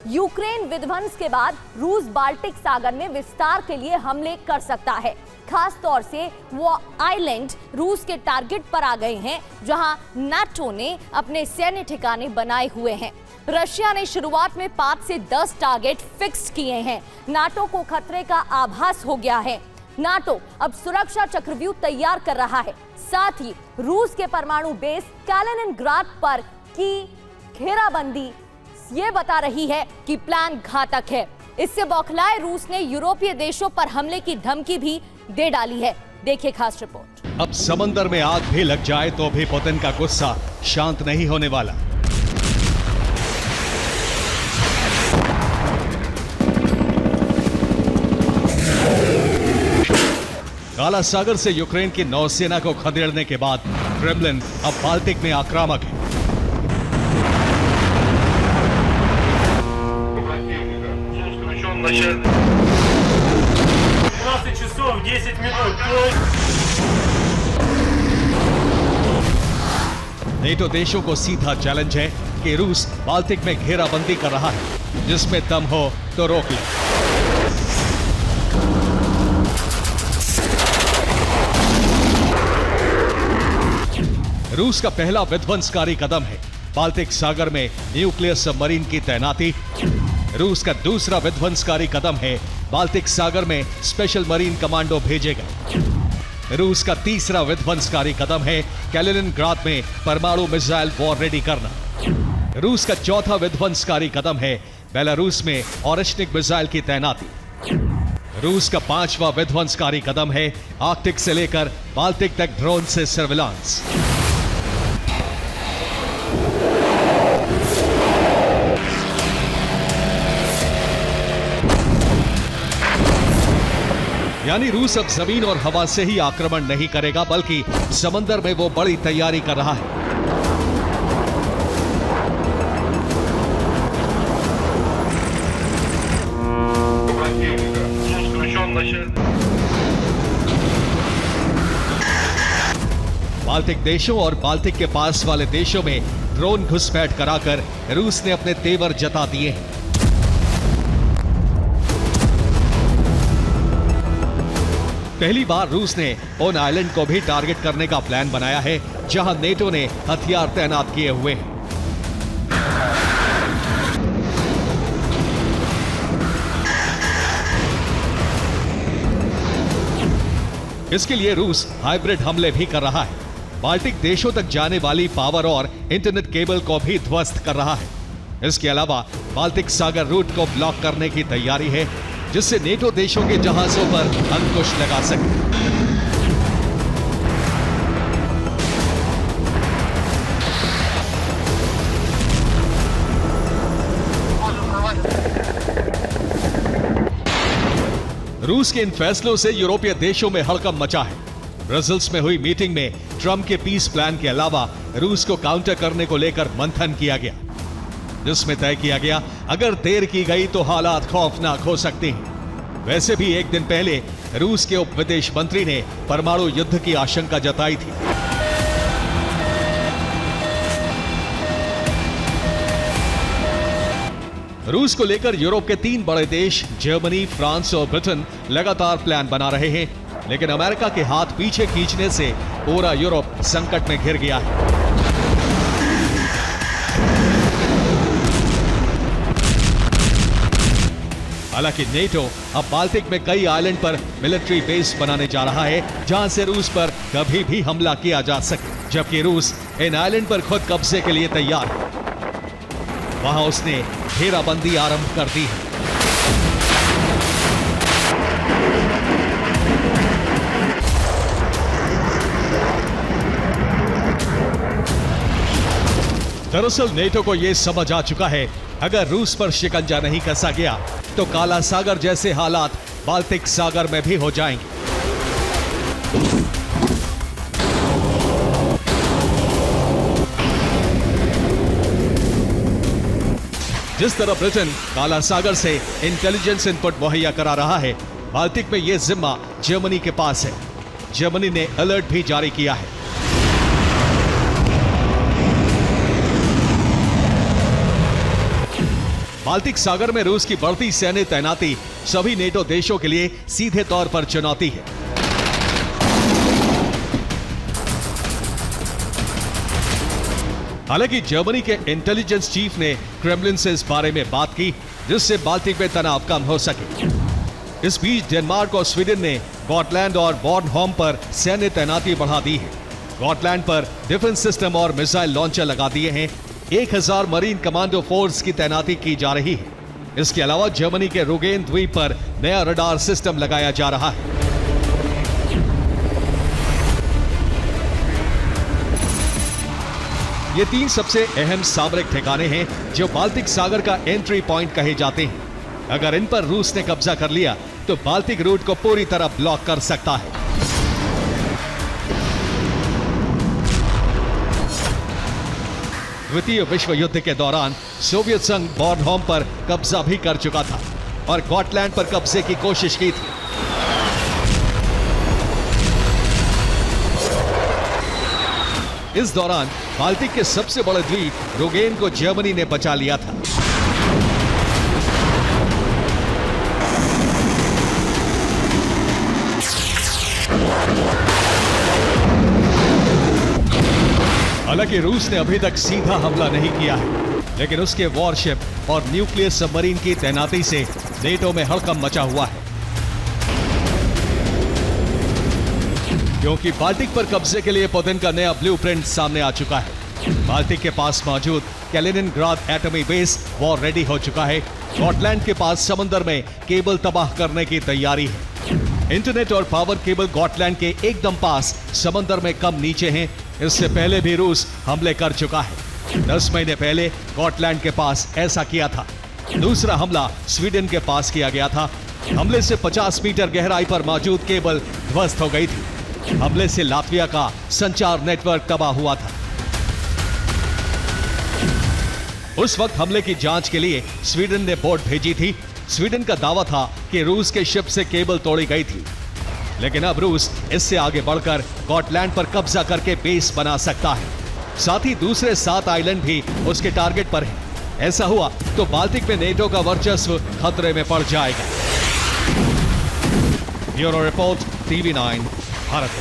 Ukraine विध्वंस के बाद रूस बाल्टिक सागर में विस्तार के लिए हमले कर सकता है। खास तौर से वो आइलैंड रूस के टारगेट पर आ गए हैं जहां नाटो ने अपने सैन्य ठिकाने बनाए हुए हैं। रशिया ने शुरुआत में 5 से 10 टारगेट फिक्स किए हैं। नाटो को खतरे का आभास हो गया है। नाटो अब सुरक्षा चक्रव्यूह तैयार कर रहा है। साथ ही रूस के परमाणु बेस कैलिनिनग्राड पर की घेराबंदी ये बता रही है कि प्लान घातक है। इससे बौखलाए रूस ने यूरोपीय देशों पर हमले की धमकी भी दे डाली है। देखिए खास रिपोर्ट। अब समंदर में आग भी लग जाए तो भी पुतिन का गुस्सा शांत नहीं होने वाला। काला सागर से यूक्रेन की नौसेना को खदेड़ने के बाद क्रेमलिन अब बाल्टिक में आक्रामक है। नेटो देशों को सीधा चैलेंज है कि रूस बाल्टिक में घेराबंदी कर रहा है, जिसमें दम हो तो रोक ले। रूस का पहला विध्वंसकारी कदम है बाल्टिक सागर में न्यूक्लियर सबमरीन की तैनाती। रूस का दूसरा विध्वंसकारी कदम है बाल्टिक सागर में स्पेशल मरीन कमांडो भेजे गए। रूस का तीसरा विध्वंसकारी कदम है कैलिनिनग्राड में परमाणु मिसाइल वॉर रेडी करना। रूस का चौथा विध्वंसकारी कदम है बेलारूस में ऑरेशनिक मिसाइल की तैनाती। रूस का पांचवा विध्वंसकारी कदम है आर्कटिक से लेकर बाल्टिक तक ड्रोन से सर्विलांस। यानी रूस अब जमीन और हवा से ही आक्रमण नहीं करेगा, बल्कि समंदर में वो बड़ी तैयारी कर रहा है। बाल्टिक देशों और बाल्टिक के पास वाले देशों में ड्रोन घुसपैठ कराकर रूस ने अपने तेवर जता दिए हैं। पहली बार रूस ने उन आइलैंड को भी टारगेट करने का प्लान बनाया है जहां नेटो ने हथियार तैनात किए हुए हैं। इसके लिए रूस हाइब्रिड हमले भी कर रहा है। बाल्टिक देशों तक जाने वाली पावर और इंटरनेट केबल को भी ध्वस्त कर रहा है। इसके अलावा बाल्टिक सागर रूट को ब्लॉक करने की तैयारी है, जिससे नेटो देशों के जहाजों पर अंकुश लगा सके। रूस के इन फैसलों से यूरोपीय देशों में हड़कंप मचा है। ब्रसेल्स में हुई मीटिंग में ट्रंप के पीस प्लान के अलावा रूस को काउंटर करने को लेकर मंथन किया गया, जिसमें तय किया गया अगर देर की गई तो हालात खौफनाक हो सकते हैं। वैसे भी एक दिन पहले रूस के उप विदेश मंत्री ने परमाणु युद्ध की आशंका जताई थी। रूस को लेकर यूरोप के 3 बड़े देश जर्मनी, फ्रांस और ब्रिटेन लगातार प्लान बना रहे हैं, लेकिन अमेरिका के हाथ पीछे खींचने से पूरा यूरोप संकट में घिर गया है। हालांकि नेटो अब बाल्टिक में कई आइलैंड पर मिलिट्री बेस बनाने जा रहा है, जहां से रूस पर कभी भी हमला किया जा सके, जबकि रूस इन आइलैंड पर खुद कब्जे के लिए तैयार है। वहां उसने घेराबंदी आरंभ कर दी है। दरअसल नेटो को यह समझ आ चुका है, अगर रूस पर शिकंजा नहीं कसा गया तो काला सागर जैसे हालात बाल्टिक सागर में भी हो जाएंगे। जिस तरह ब्रिटेन काला सागर से इंटेलिजेंस इनपुट मुहैया करा रहा है, बाल्टिक में यह जिम्मा जर्मनी के पास है। जर्मनी ने अलर्ट भी जारी किया है। बाल्टिक सागर में रूस की बढ़ती सैन्य तैनाती सभी नेटो देशों के लिए सीधे तौर पर चुनौती है। हालांकि जर्मनी के इंटेलिजेंस चीफ ने क्रेमलिन से इस बारे में बात की, जिससे बाल्टिक में तनाव कम हो सके। इस बीच डेनमार्क और स्वीडन ने गॉटलैंड और बॉर्नहोम पर सैन्य तैनाती बढ़ा दी है। गॉटलैंड पर डिफेंस सिस्टम और मिसाइल लॉन्चर लगा दिए हैं। 1000 मरीन कमांडो फोर्स की तैनाती की जा रही है। इसके अलावा जर्मनी के रुगेन द्वीप पर नया रडार सिस्टम लगाया जा रहा है। ये 3 सबसे अहम सामरिक ठिकाने हैं जो बाल्टिक सागर का एंट्री पॉइंट कहे जाते हैं। अगर इन पर रूस ने कब्जा कर लिया तो बाल्टिक रूट को पूरी तरह ब्लॉक कर सकता है। द्वितीय विश्व युद्ध के दौरान सोवियत संघ बॉर्नहोम पर कब्जा भी कर चुका था और गॉटलैंड पर कब्जे की कोशिश की थी। इस दौरान बाल्टिक के सबसे बड़े द्वीप रुगेन को जर्मनी ने बचा लिया था। हालांकि रूस ने अभी तक सीधा हमला नहीं किया है, लेकिन उसके वॉरशिप और न्यूक्लियर सबमरीन की तैनाती से नेटो में हड़कंप मचा हुआ है। क्योंकि बाल्टिक पर कब्जे के लिए पुतिन का नया ब्लूप्रिंट सामने आ चुका है। बाल्टिक के पास मौजूद कैलिनिनग्राड एटमी बेस वॉर रेडी हो चुका है। गॉटलैंड के पास समंदर में केबल तबाह करने की तैयारी है। इंटरनेट और पावर केबल गॉटलैंड के एकदम पास समंदर में कम नीचे हैं। इससे पहले भी रूस हमले कर चुका है। 10 महीने पहले गॉटलैंड के पास ऐसा किया था। दूसरा हमला स्वीडन के पास किया गया था। हमले से 50 मीटर गहराई पर मौजूद केबल ध्वस्त हो गई थी। हमले से लातविया का संचार नेटवर्क तबाह हुआ था। उस वक्त हमले की जांच के लिए स्वीडन ने बोट भेजी थी। स्वीडन का दावा था कि रूस के शिप से केबल तोड़ी गई थी, लेकिन अब रूस इससे आगे बढ़कर गॉटलैंड पर कब्जा करके बेस बना सकता है। साथ ही दूसरे 7 आइलैंड भी उसके टारगेट पर हैं। ऐसा हुआ तो बाल्टिक में नेटो का वर्चस्व खतरे में पड़ जाएगा। Bureau report, TV9 Bharat.